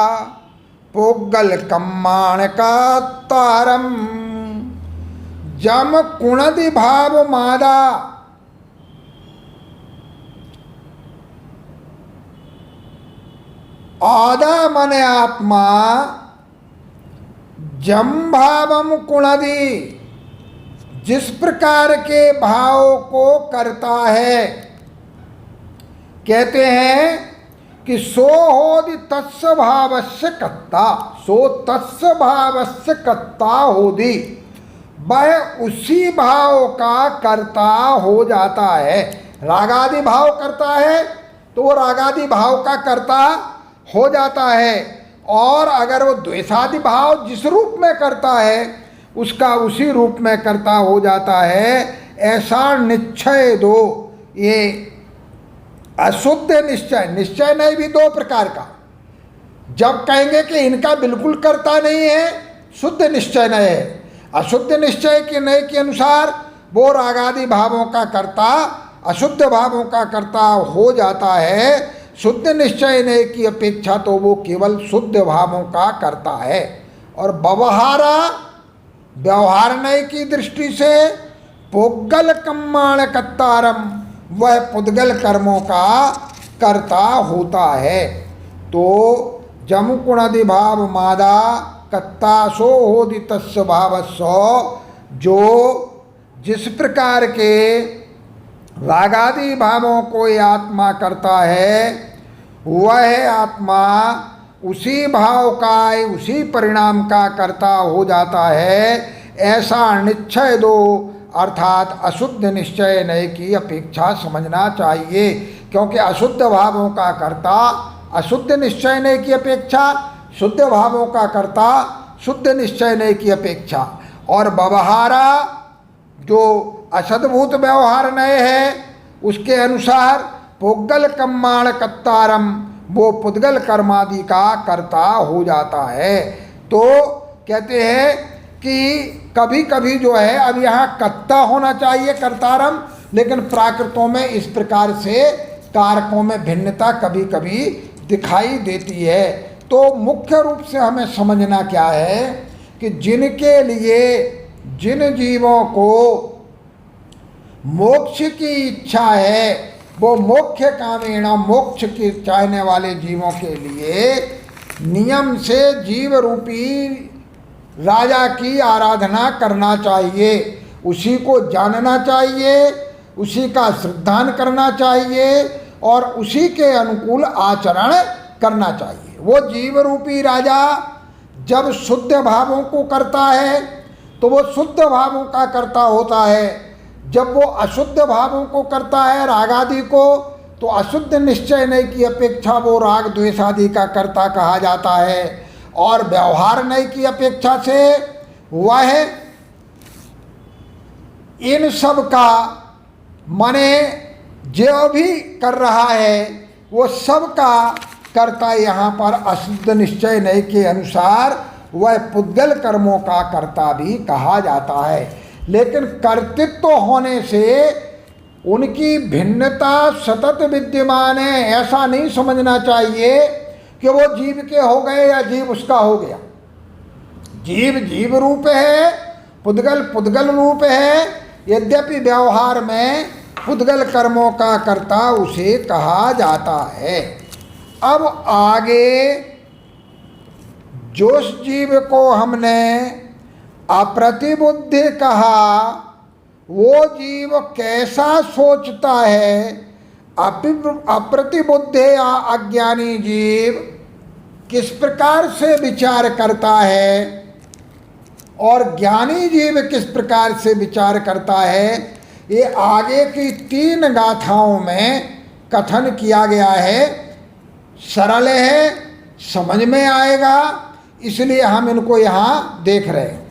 पोगल कम्माण का तारम। जम कुणदि भाव मादा, आदा मन आत्मा, जम भावम कुणदि, जिस प्रकार के भाव को करता है, कहते हैं कि सो होदि तस्य भावस्य कत्ता, सो तस्य भावस्य कत्ता होदि, वह उसी भाव का कर्ता हो जाता है। रागादि भाव करता है तो वो रागादि भाव का कर्ता हो जाता है, और अगर वो द्वेषादि भाव जिस रूप में करता है उसका उसी रूप में कर्ता हो जाता है। ऐसा निश्चय दो, ये अशुद्ध निश्चय, निश्चय नहीं भी दो प्रकार का। जब कहेंगे कि इनका बिल्कुल कर्ता नहीं है, शुद्ध निश्चय नहीं है। अशुद्ध निश्चय के नए के अनुसार वो रागादि भावों का कर्ता, अशुद्ध भावों का कर्ता हो जाता है। शुद्ध निश्चय नए की अपेक्षा तो वो केवल शुद्ध भावों का करता है। और व्यवहारा, व्यवहार नय की दृष्टि से पुद्गल कम्माण कत्तारम, वह पुद्गल कर्मों का कर्ता होता है। तो जमुकुणदि भाव मादा कत्तासो होदि तस्य भावस्सो, जो जिस प्रकार के रागादि भावों को ये आत्मा करता है, वह आत्मा उसी भाव का, उसी परिणाम का कर्ता हो जाता है। ऐसा निश्चय दो, अर्थात अशुद्ध निश्चय नय की अपेक्षा समझना चाहिए, क्योंकि अशुद्ध भावों का कर्ता अशुद्ध निश्चय नय की अपेक्षा, शुद्ध भावों का कर्ता शुद्ध निश्चय नय की अपेक्षा। और व्यवहारा, जो असद्भूत व्यवहार नय है, उसके अनुसार पुद्गल कम्माण कत्तारम, वो पुद्गल कर्मादि का कर्ता हो जाता है। तो कहते हैं कि कभी कभी जो है, अब यहाँ कत्ता होना चाहिए कर्तारम, लेकिन प्राकृतों में इस प्रकार से कारकों में भिन्नता कभी कभी दिखाई देती है। तो मुख्य रूप से हमें समझना क्या है कि जिनके लिए, जिन जीवों को मोक्ष की इच्छा है, वो मुख्य कामेण मोक्ष के चाहने वाले जीवों के लिए नियम से जीव रूपी राजा की आराधना करना चाहिए, उसी को जानना चाहिए, उसी का श्रद्धान करना चाहिए और उसी के अनुकूल आचरण करना चाहिए। वो जीव रूपी राजा जब शुद्ध भावों को करता है तो वो शुद्ध भावों का कर्ता होता है, जब वो अशुद्ध भावों को करता है राग आदि को, तो अशुद्ध निश्चय नहीं की अपेक्षा वो राग द्वेष आदि का कर्ता कहा जाता है। और व्यवहार नहीं की अपेक्षा से वह इन सब का माने जो भी कर रहा है वो सब का कर्ता यहाँ पर अशुद्ध निश्चय नहीं के अनुसार वह पुद्गल कर्मों का कर्ता भी कहा जाता है। लेकिन कर्तृत्व होने से उनकी भिन्नता सतत विद्यमान है, ऐसा नहीं समझना चाहिए कि वो जीव के हो गए या जीव उसका हो गया। जीव जीव रूप है, पुद्गल पुद्गल रूप है, यद्यपि व्यवहार में पुद्गल कर्मों का कर्ता उसे कहा जाता है। अब आगे जोश जीव को हमने अप्रतिबुद्धि कहा, वो जीव कैसा सोचता है। अप्रतिबुद्ध या अज्ञानी जीव किस प्रकार से विचार करता है और ज्ञानी जीव किस प्रकार से विचार करता है, ये आगे की 3 गाथाओं में कथन किया गया है। सरल है, समझ में आएगा, इसलिए हम इनको यहाँ देख रहे हैं।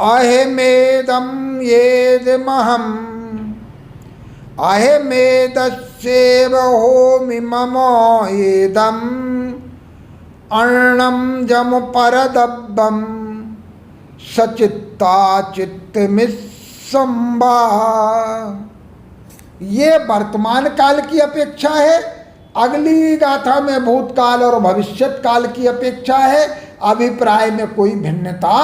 अहेमेदं येदमहं अहेमेदस्येव होमि मम येदं अर्णं जम परदब्बं सचित्ता चित्तमिस्संबा। ये वर्तमान काल की अपेक्षा है, अगली गाथा में भूतकाल और भविष्यत काल की अपेक्षा है। अभिप्राय में कोई भिन्नता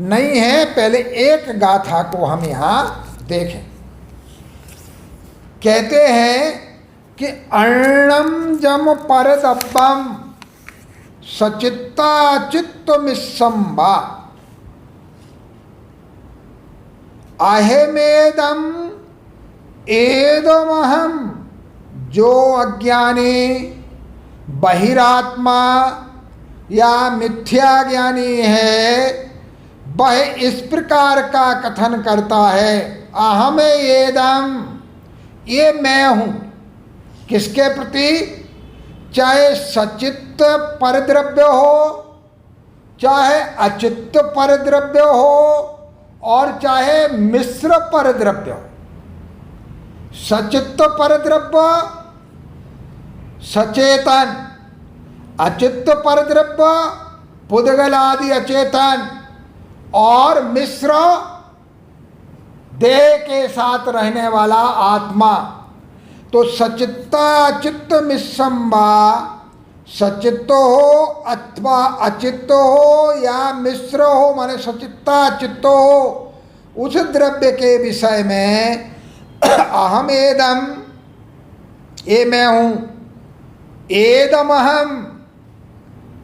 नहीं है। पहले एक गाथा को हम यहाँ देखें। कहते हैं कि अर्णम जम परदब्बम सचित्ता चित्तमिस्संबा अहेमेदम एदमहम। जो अज्ञानी बहिरात्मा या मिथ्या ज्ञानी है वह इस प्रकार का कथन करता है, अहम एदम, ये मैं हूँ। किसके प्रति? चाहे सचित्त परद्रव्य हो, चाहे अचित्त परद्रव्य हो और चाहे मिश्र परद्रव्य हो। सचित्त परद्रव्य सचेतन, अचित्त परद्रव्य पुद्गल आदि अचेतन और मिश्र देह के साथ रहने वाला आत्मा। तो सचित्ता चित्त मिस्संबा, सचित्त हो अथवा अचित्त हो या मिश्र हो, माने सचित्ता चित्त हो, उस द्रव्य के विषय में अहम एदम, ये मैं हूँ, एदम अहम,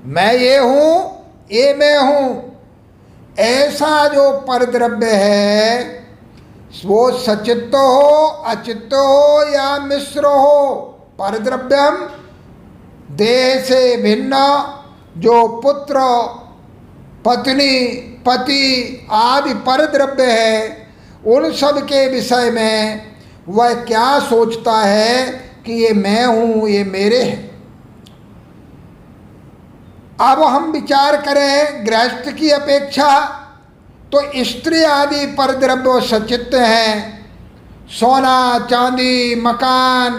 मैं ये हूँ, ये मैं हूँ। ऐसा जो परद्रव्य है वो सचित्त हो, अचित्त हो या मिश्र हो, परद्रव्यम देह से भिन्न जो पुत्र पत्नी पति आदि परद्रव्य है, उन सब के विषय में वह क्या सोचता है कि ये मैं हूँ, ये मेरे हैं। अब हम विचार करें गृहस्थ की अपेक्षा तो स्त्री आदि परद्रव्य सचित्त हैं। सोना चांदी मकान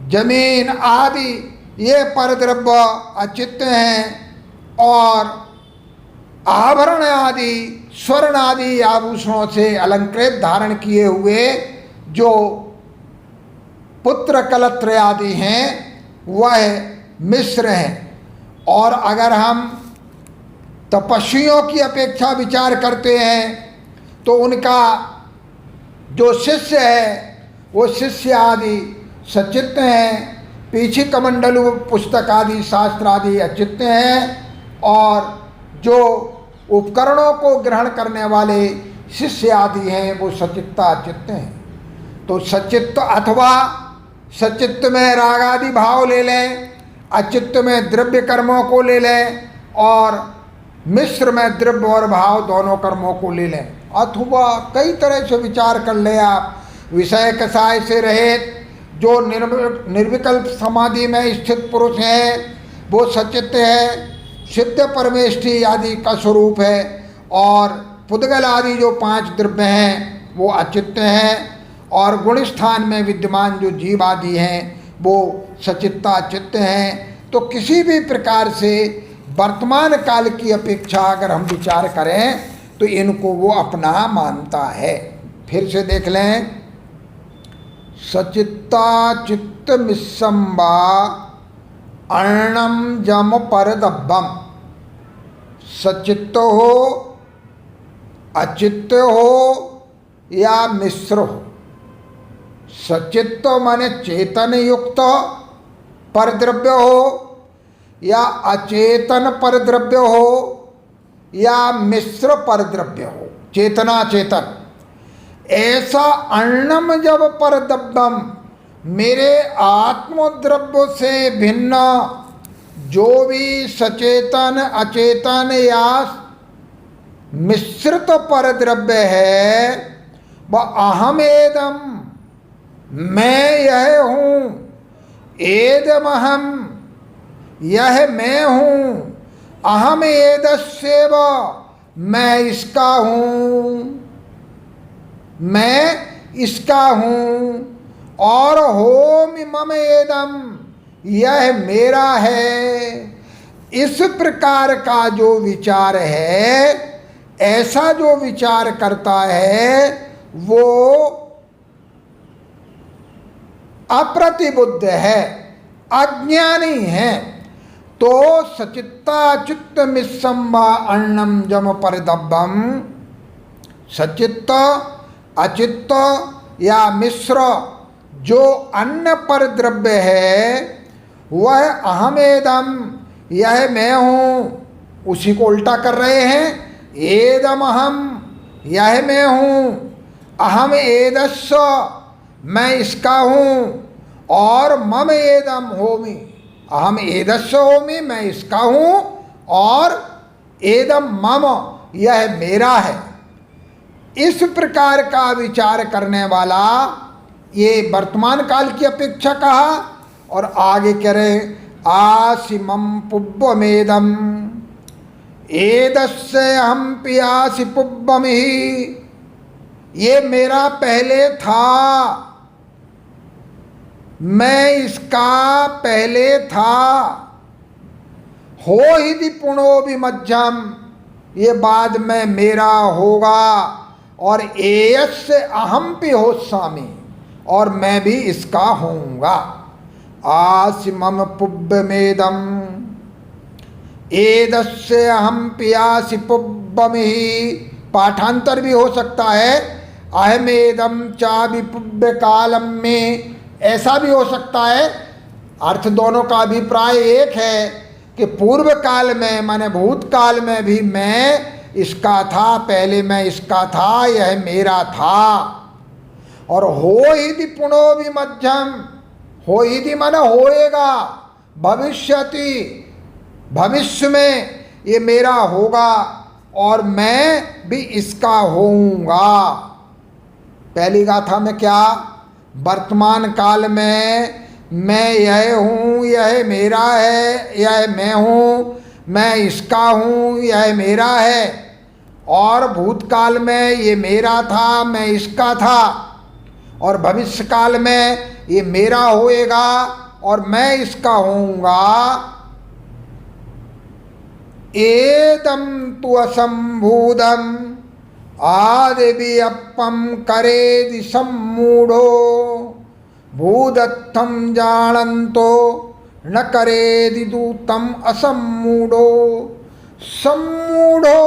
जमीन आदि ये परद्रव्य अचित्त हैं और आभरण आदि स्वर्ण आदि आभूषणों से अलंकृत धारण किए हुए जो पुत्र कलत्र आदि हैं वह मिश्र हैं। और अगर हम तपस्वियों की अपेक्षा विचार करते हैं तो उनका जो शिष्य है वो शिष्य आदि सचित्त हैं, पीछे कमंडलु पुस्तक आदि शास्त्र आदि अचित्त हैं, और जो उपकरणों को ग्रहण करने वाले शिष्य आदि हैं वो सचित्त अचित्त हैं। तो सचित्त अथवा सचित्त में राग आदि भाव ले लें, अचित्त में द्रव्य कर्मों को ले लें, और मिश्र में द्रव्य और भाव दोनों कर्मों को ले लें, अथवा कई तरह से विचार कर ले आप। विषय कसाय से रहित जो निर्विकल्प समाधि में स्थित पुरुष है वो सचित्त है, सिद्ध परमेष्ठी आदि का स्वरूप है, और पुद्गल आदि जो 5 द्रव्य हैं वो अचित्त हैं, और गुण स्थान में विद्यमान जो जीव आदि हैं वो सचित्ता चित्त हैं। तो किसी भी प्रकार से वर्तमान काल की अपेक्षा अगर हम विचार करें तो इनको वो अपना मानता है। फिर से देख लें, सचित्ता चित्त मिस्संबा अर्णम जम परदब्बम। सचित्त हो, अचित्त हो या मिश्र हो, सचित्त माने चेतन युक्त परद्रव्य हो या अचेतन परद्रव्य हो या मिश्र परद्रव्य हो, चेतना चेतन, ऐसा अर्णम जब परद्रव्यम, मेरे आत्मद्रव्य से भिन्न जो भी सचेतन अचेतन या मिश्रित परद्रव्य है वह अहमेदम, मैं यह हूँ, एदमहम, यह मैं हूँ, अहम एदस्येव, मैं इसका हूँ, मैं इसका हूँ, और होमि मम एदम, यह मेरा है। इस प्रकार का जो विचार है, ऐसा जो विचार करता है वो अप्रतिबुद्ध है, अज्ञानी है। तो सचित्ता चित्त मिस्संबा अर्णम जम परदब्बम, सचित्त अचित्त या मिश्र जो अन्न पर द्रव्य है वह अहमेदम, यह मैं हूँ, उसी को उल्टा कर रहे हैं। एदम अहम, यह मैं हूँ, अहम एदस्य, मैं इसका हूँ, और मम एदम होमि, अहम एदस्य होमि, मैं इसका हूँ, और एदम मम, यह मेरा है। इस प्रकार का विचार करने वाला ये वर्तमान काल की अपेक्षा कहा, और आगे कह रहे आसिमम पुब्बमेदम एदस्य हम पियासि पुब्बम ही, ये मेरा पहले था, मैं इसका पहले था। हो ही पुणो भी मध्यम, ये बाद में मेरा होगा, और एयस्य अहम पि होस्सामि, और मैं भी इसका होऊंगा। आसिमम पुब्बमेदम एदस्य अहम पियासि पुब्बमिहि, पाठांतर भी हो सकता है अहमेदम चाबि पुब्ब कालम में, ऐसा भी हो सकता है। अर्थ दोनों का अभिप्राय एक है कि पूर्व काल में माने भूतकाल में भी मैं इसका था, पहले मैं इसका था, यह मेरा था। और हो ही पुणो भी मध्यम, हो ही माने होएगा, भविष्यति, भविष्य में ये मेरा होगा, और मैं भी इसका होऊंगा। पहली गाथा में क्या, वर्तमान काल में मैं यह हूँ, यह मेरा है, यह मैं हूँ, मैं इसका हूँ, यह मेरा है। और भूतकाल में ये मेरा था, मैं इसका था, और भविष्य काल में ये मेरा होएगा और मैं इसका होऊंगा। एदम तु असंभूतम आदिव्यपम करेदि सम्मूढ़ो भूदत्थम जानन्तो न करेदि दूतम असम्मूढ़ो। सम्मूढ़ो,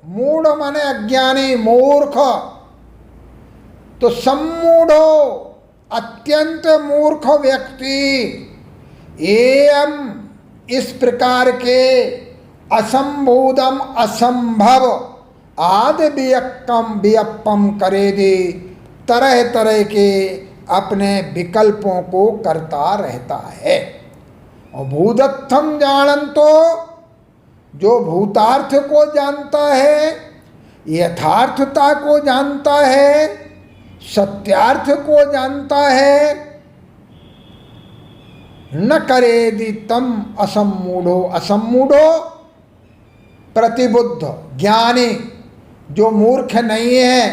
मूढ़ माने अज्ञानी, मूर्ख। तो सम्मूढ़ो अत्यंत मूर्ख व्यक्ति एवं इस प्रकार के असंभूतम असंभव आदि वियप्पम करे दे, तरह तरह के अपने विकल्पों को करता रहता है। और भूदत्थम जानंतो, जो भूतार्थ को जानता है, यथार्थता को जानता है, सत्यार्थ को जानता है, न करेदि तम असम्मूढ़ो, असम्मूढ़ो प्रतिबुद्ध ज्ञानी, जो मूर्ख नहीं है,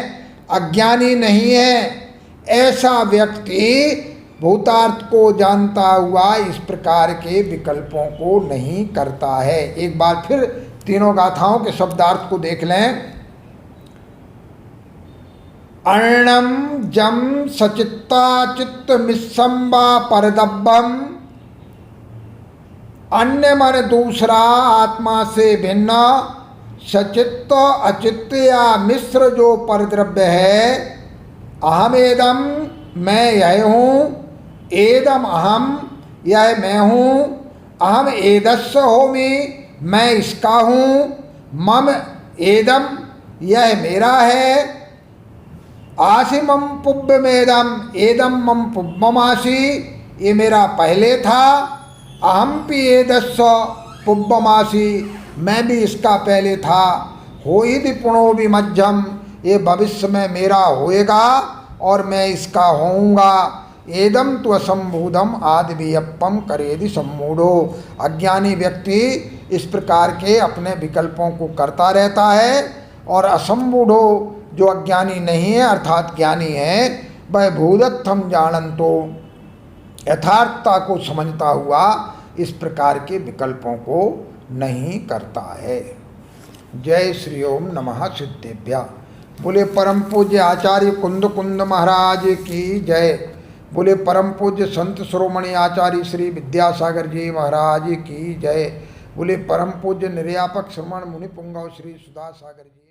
अज्ञानी नहीं है, ऐसा व्यक्ति भूतार्थ को जानता हुआ इस प्रकार के विकल्पों को नहीं करता है। एक बार फिर तीनों गाथाओं के शब्दार्थ को देख लें। अर्णम जम सचित्ता चित्त मिस्संबा परदब्बम, अन्य मन दूसरा आत्मा से भिन्न, सचित्त अचित्त या मिश्र जो परद्रव्य है, अहम एदम मैं यह हूँ, एदम अहम यह मैं हूँ, अहम एदस्य होमि मैं इसका हूँ, मम एदम यह मेरा है, आसि मम पुब्बमेदम एदम मम पुब्बमासि ये मेरा पहले था, अहम पि एदस्य पुब्बमासि मैं भी इसका पहले था, होइति पुणो विमज्जम ये भविष्य में मेरा होएगा और मैं इसका होऊंगा। एदम तो असंभूतम आदि वियप्पम करेदि सम्मूढ़ो, अज्ञानी व्यक्ति इस प्रकार के अपने विकल्पों को करता रहता है, और असंभूढ़ो जो अज्ञानी नहीं है अर्थात ज्ञानी है, वह भूदत्थम जानंतो यथार्थता को समझता हुआ इस प्रकार के विकल्पों को नहीं करता है। जय श्री ओम नमः सिद्धेभ्या। बोले परम पूज्य आचार्य कुंद कुंद महाराज की जय। बोले परम पूज्य संत शिरोमणि आचार्य श्री विद्यासागर जी महाराज की जय। बोले परम पूज्य निर्यापक श्रमण मुनि पुंगव श्री सुधा सागर जी।